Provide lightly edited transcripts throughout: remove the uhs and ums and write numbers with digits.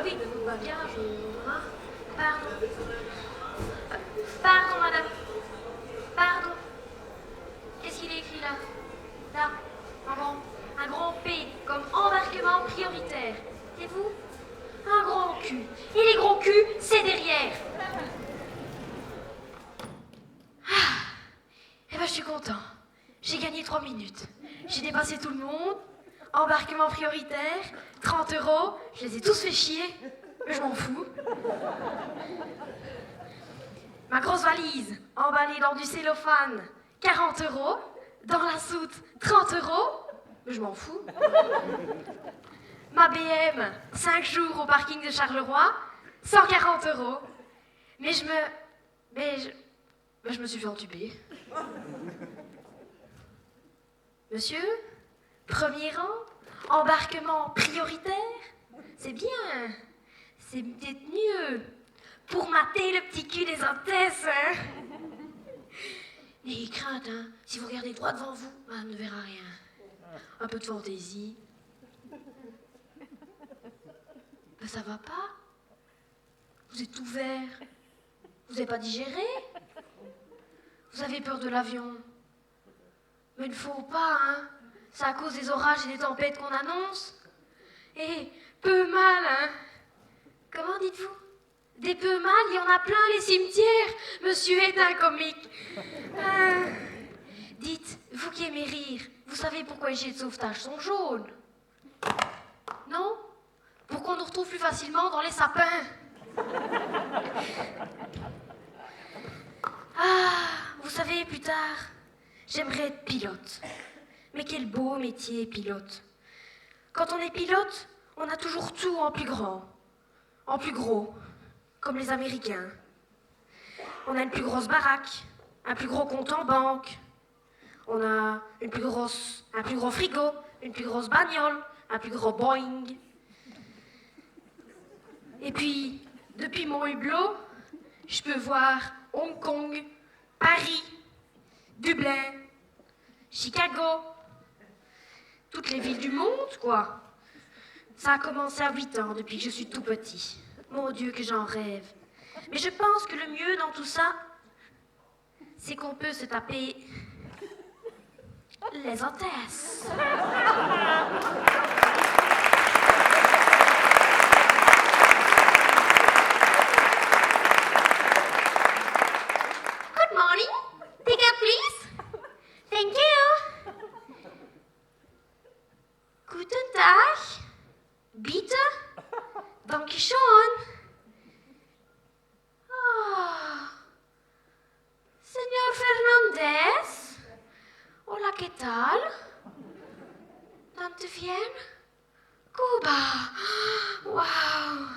oui, de votre bagage, hein. Pardon. Pardon, madame. Pardon. Qu'est-ce qu'il est écrit là? Là, un grand P, comme embarquement prioritaire. Et vous? Un grand cul. Et les gros culs, c'est derrière. Ah. Eh ben, je suis content. J'ai gagné 3 minutes. J'ai dépassé tout le monde. Embarquement prioritaire, 30 €. Je les ai tous fait chier. Mais je m'en fous. Ma grosse valise, emballée dans du cellophane, 40 €. Dans la soute, 30 €. Mais je m'en fous. Ma BM, 5 jours au parking de Charleroi, 140 €. Mais je me suis fait entuber. Monsieur, premier rang, embarquement prioritaire, c'est bien. C'est peut-être mieux pour mater le petit cul des hôtesses. Hein. N'ayez crainte, hein. Si vous regardez droit devant vous, madame ne verra rien. Un peu de fantaisie. Ben, ça va pas? Vous êtes tout vert. Vous n'avez pas digéré? Vous avez peur de l'avion? Mais il ne faut pas, hein. C'est à cause des orages et des tempêtes qu'on annonce. Et peu mal, hein. Comment dites-vous? Des peu mal, il y en a plein les cimetières. Monsieur est un comique. Dites, vous qui aimez rire, vous savez pourquoi les gilets de sauvetage sont jaunes? Non? Pour qu'on nous retrouve plus facilement dans les sapins. Vous savez, plus tard, j'aimerais être pilote. Mais quel beau métier, pilote. Quand on est pilote, on a toujours tout en plus grand, en plus gros, comme les Américains. On a une plus grosse baraque, un plus gros compte en banque. On a un plus gros frigo, une plus grosse bagnole, un plus gros Boeing. Et puis, depuis mon hublot, je peux voir Hong Kong, Paris, Dublin, Chicago, toutes les villes du monde, quoi. Ça a commencé à 8 ans, depuis que je suis tout petit. Mon Dieu, que j'en rêve. Mais je pense que le mieux dans tout ça, c'est qu'on peut se taper les hôtesses. Good morning. Ticket, please. Thank you. Guten Tag. Bitte. Dankeschön. Señor Fernández. Hola, ¿qué tal? ¿Dónde viene? Cuba. Wow.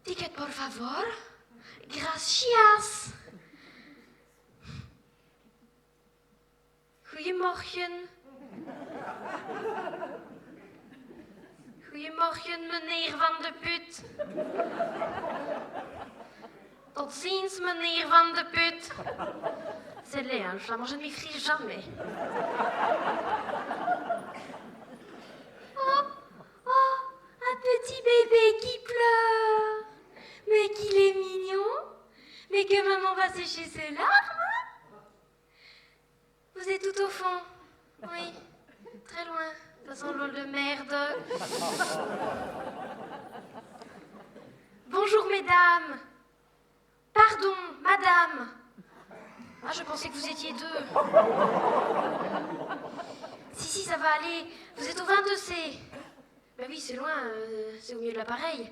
Ticket, por favor. Gracias. Goedemorgen. Goedemorgen, meneer Van de Put. Tot ziens, meneer Van de Put. C'est laid, hein, le flamand, je ne m'y frie jamais. Oh, un petit bébé qui pleure. Mais qu'il est mignon. Mais que maman va sécher ses larmes. Vous êtes tout au fond. Oui, très loin. Ça sent l'eau de merde. Bonjour, mesdames. Pardon, madame. Ah, je pensais que vous étiez deux. Si, ça va aller. Vous êtes au 22C. Ben oui, c'est loin, c'est au milieu de l'appareil.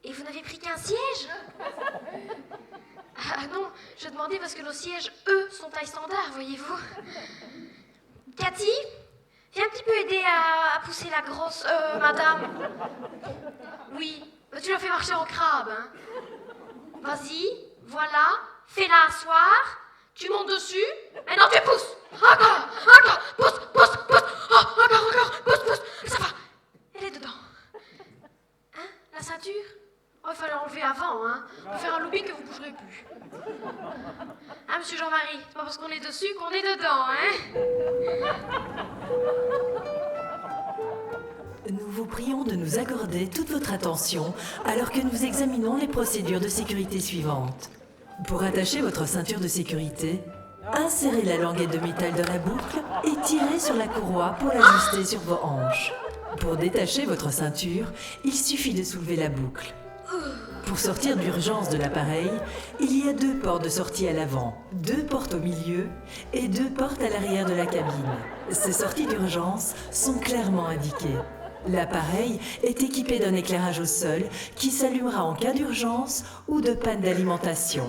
Et vous n'avez pris qu'un siège? Ah non, je demandais parce que nos sièges, eux, sont taille standard, voyez-vous. Cathy, viens un petit peu aider à pousser la grosse... madame. Oui, ben, tu la fais marcher en crabe, hein. Vas-y, voilà, fais-la asseoir, tu montes dessus, maintenant tu pousses. Encore, pousse, oh, encore, pousse, ça va, elle est dedans. Hein, la ceinture? Oh, il fallait l'enlever avant, hein. On peut faire un looping que vous ne bougerez plus. Hein, monsieur Jean-Marie, c'est pas parce qu'on est dessus qu'on est dedans, hein. Nous vous prions de nous accorder toute votre attention alors que nous examinons les procédures de sécurité suivantes. Pour attacher votre ceinture de sécurité, insérez la languette de métal dans la boucle et tirez sur la courroie pour l'ajuster sur vos hanches. Pour détacher votre ceinture, il suffit de soulever la boucle. Pour sortir d'urgence de l'appareil, il y a 2 portes de sortie à l'avant, 2 portes au milieu et 2 portes à l'arrière de la cabine. Ces sorties d'urgence sont clairement indiquées. L'appareil est équipé d'un éclairage au sol qui s'allumera en cas d'urgence ou de panne d'alimentation.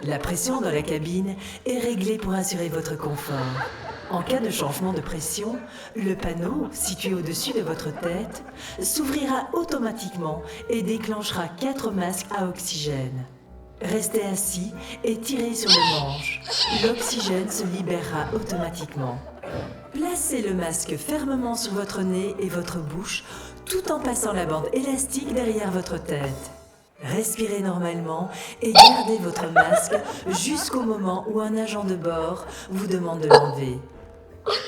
La pression dans la cabine est réglée pour assurer votre confort. En cas de changement de pression, le panneau, situé au-dessus de votre tête, s'ouvrira automatiquement et déclenchera 4 masques à oxygène. Restez assis et tirez sur le manche. L'oxygène se libérera automatiquement. Placez le masque fermement sur votre nez et votre bouche, tout en passant la bande élastique derrière votre tête. Respirez normalement et gardez votre masque jusqu'au moment où un agent de bord vous demande de l'enlever.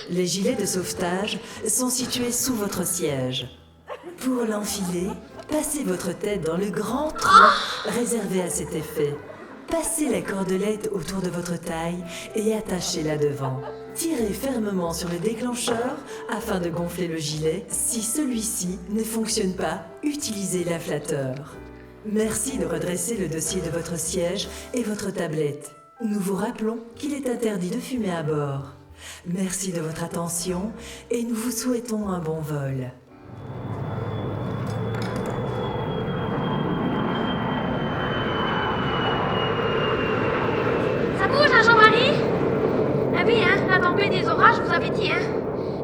Les gilets de sauvetage sont situés sous votre siège. Pour l'enfiler, passez votre tête dans le grand trou réservé à cet effet. Passez la cordelette autour de votre taille et attachez-la devant. Tirez fermement sur le déclencheur afin de gonfler le gilet. Si celui-ci ne fonctionne pas, utilisez l'inflateur. Merci de redresser le dossier de votre siège et votre tablette. Nous vous rappelons qu'il est interdit de fumer à bord. Merci de votre attention et nous vous souhaitons un bon vol. Ça bouge, hein, Jean-Marie? Ah oui, hein, la tempête des orages, vous avez dit, hein?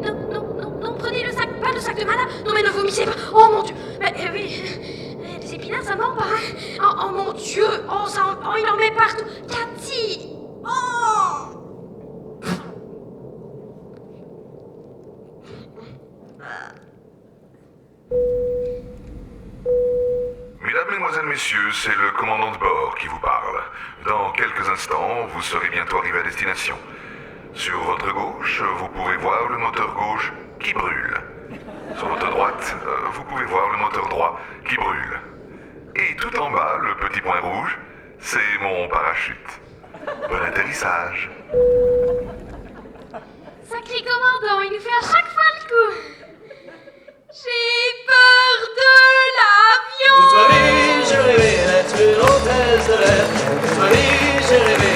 Non, non, non, non, prenez le sac, pas le sac de madame. Non, mais ne vomissez pas. Oh mon Dieu. Oui, les épinards, ça ment pas, hein? Oh mon Dieu. Oh, il en met partout. Cathy. Oh. Mesdames, Mesdemoiselles, Messieurs, c'est le commandant de bord qui vous parle. Dans quelques instants, vous serez bientôt arrivé à destination. Sur votre gauche, vous pouvez voir le moteur gauche qui brûle. Sur votre droite, vous pouvez voir le moteur droit qui brûle. Et tout en bas, le petit point rouge, c'est mon parachute. Bon atterrissage. Sacré commandant, il nous fait à chaque fois le coup. J'ai peur de l'avion. Toute ma vie, j'ai rêvé d'être une hôtesse de l'air. Toute ma vie, j'ai rêvé